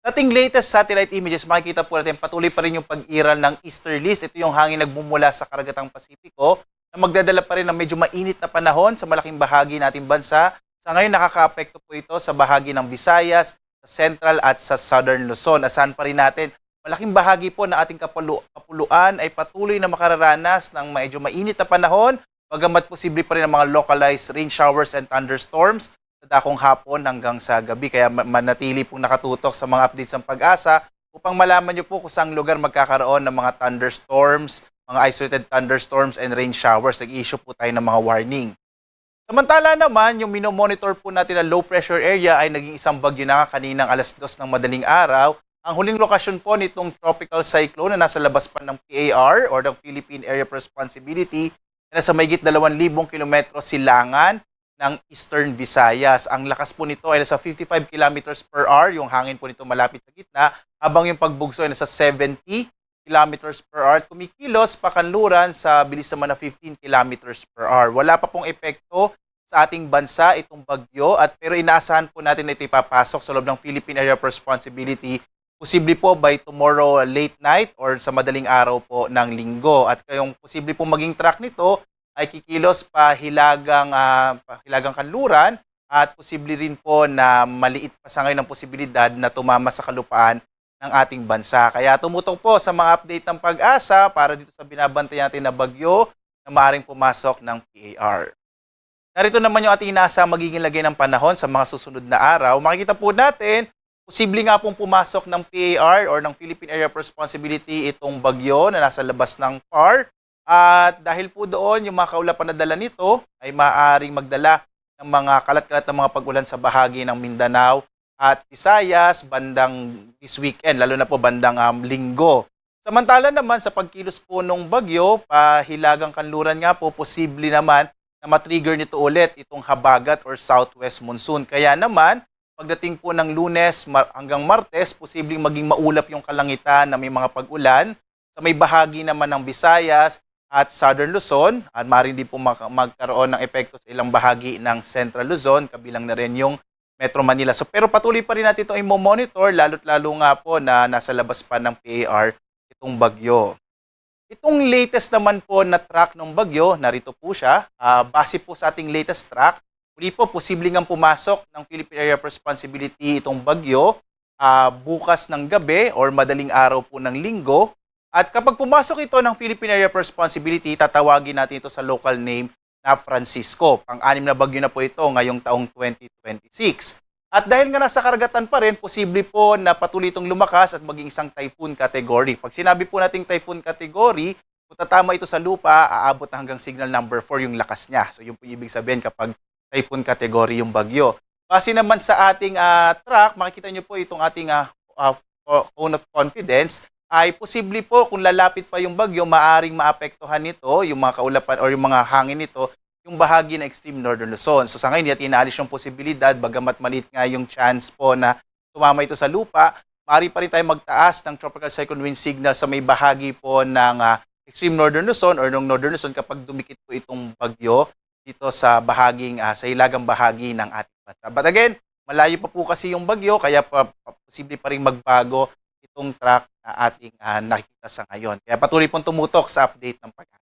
Sa ating latest satellite images, makikita po natin patuloy pa rin yung pag-iral ng easterlies. Ito yung hangin nagmumula sa karagatang Pasipiko na magdadala pa rin ng medyo mainit na panahon sa malaking bahagi nating bansa. Sa ngayon, nakaka-apekto po ito sa bahagi ng Visayas, sa Central at sa Southern Luzon. Asahan pa rin natin, malaking bahagi po na ating kapuluan ay patuloy na makararanas ng medyo mainit na panahon, bagamat posible pa rin ang mga localized rain showers and thunderstorms sa dakong hapon hanggang sa gabi. Kaya manatili pong nakatutok sa mga updates ng Pag-asa upang malaman nyo po kung saang lugar magkakaroon ng mga thunderstorms, mga isolated thunderstorms and rain showers. Nag-issue po tayo ng mga warning. Samantala naman, yung minomonitor po natin na low pressure area ay naging isang bagyo na kaninang alas 2 ng madaling araw. Ang huling lokasyon po nitong tropical cyclone na nasa labas pa ng PAR or ng Philippine Area of Responsibility na nasa mahigit 2,000 kilometro silangan ng Eastern Visayas. Ang lakas po nito ay nasa 55 kilometers per hour, yung hangin po nito malapit sa gitna, habang yung pagbugso ay nasa 70 kilometers per hour. Kumikilos pakanluran sa bilis naman na 15 kilometers per hour. Wala pa pong epekto sa ating bansa itong bagyo, pero inaasahan po natin na ito ipapasok sa loob ng Philippine Area of Responsibility posible po by tomorrow late night or sa madaling araw po ng linggo. At kayong posible po maging track nito ay kikilos pa hilagang kanluran at posible rin po na maliit pa sa ngayon ang posibilidad na tumama sa kalupaan ng ating bansa. Kaya tumutok po sa mga update ng Pag-asa para dito sa binabantay natin na bagyo na maaaring pumasok ng PAR. Narito naman yung ating inasa magiging lagay ng panahon sa mga susunod na araw. Makikita po natin, posible nga pong pumasok ng PAR or ng Philippine Area of Responsibility itong bagyo na nasa labas ng PAR. At dahil po doon, yung mga kaulapan na dala nito ay maaaring magdala ng mga kalat-kalat na mga pag-ulan sa bahagi ng Mindanao at Visayas bandang this weekend, lalo na po bandang linggo. Samantala naman sa pagkilos po ng bagyo, pahilagang kanluran nga po, posible naman na matrigger nito ulit itong habagat or southwest monsoon. Kaya naman, pagdating po ng Lunes hanggang Martes, posibleng maging maulap yung kalangitan na may mga pag-ulan sa may bahagi naman ng Visayas at Southern Luzon, at maaaring din po magkaroon ng epekto sa ilang bahagi ng Central Luzon, kabilang na rin yung Metro Manila. Pero patuloy pa rin natin ito i-monitor, lalo't-lalo nga po na nasa labas pa ng PAR itong bagyo. Itong latest naman po na track ng bagyo, narito po siya. Base po sa ating latest track, muli po, posibleng ang pumasok ng Philippine Area of Responsibility itong bagyo bukas ng gabi or madaling araw po ng linggo. At kapag pumasok ito ng Philippine Area of Responsibility, tatawagin natin ito sa local name na Francisco. Pang-anim na bagyo na po ito ngayong taong 2026. At dahil nga nasa karagatan pa rin, posible po na patuloy itong lumakas at maging isang typhoon category. Pag sinabi po nating typhoon category, kung tatama ito sa lupa, aabot na hanggang signal number 4 yung lakas niya. So yun po ibig sabihin kapag typhoon category yung bagyo. Base naman sa ating track, makikita nyo po itong ating cone of confidence, ay posible po kung lalapit pa yung bagyo, maaring maapektuhan nito, yung mga kaulapan or yung mga hangin nito, yung bahagi ng extreme northern Luzon. So sa ngayon, hindi inaalis yung posibilidad, bagamat maliit nga yung chance po na tumama ito sa lupa, maaari pa rin tayo magtaas ng tropical cyclone wind signal sa may bahagi po ng extreme northern Luzon or ng northern Luzon kapag dumikit po itong bagyo dito sa sa hilagang bahagi ng ating bansa. But again, malayo pa po kasi yung bagyo, kaya posible pa rin magbago itong track na ating nakikita sa ngayon. Kaya patuloy pong tumutok sa update ng Pag-asa.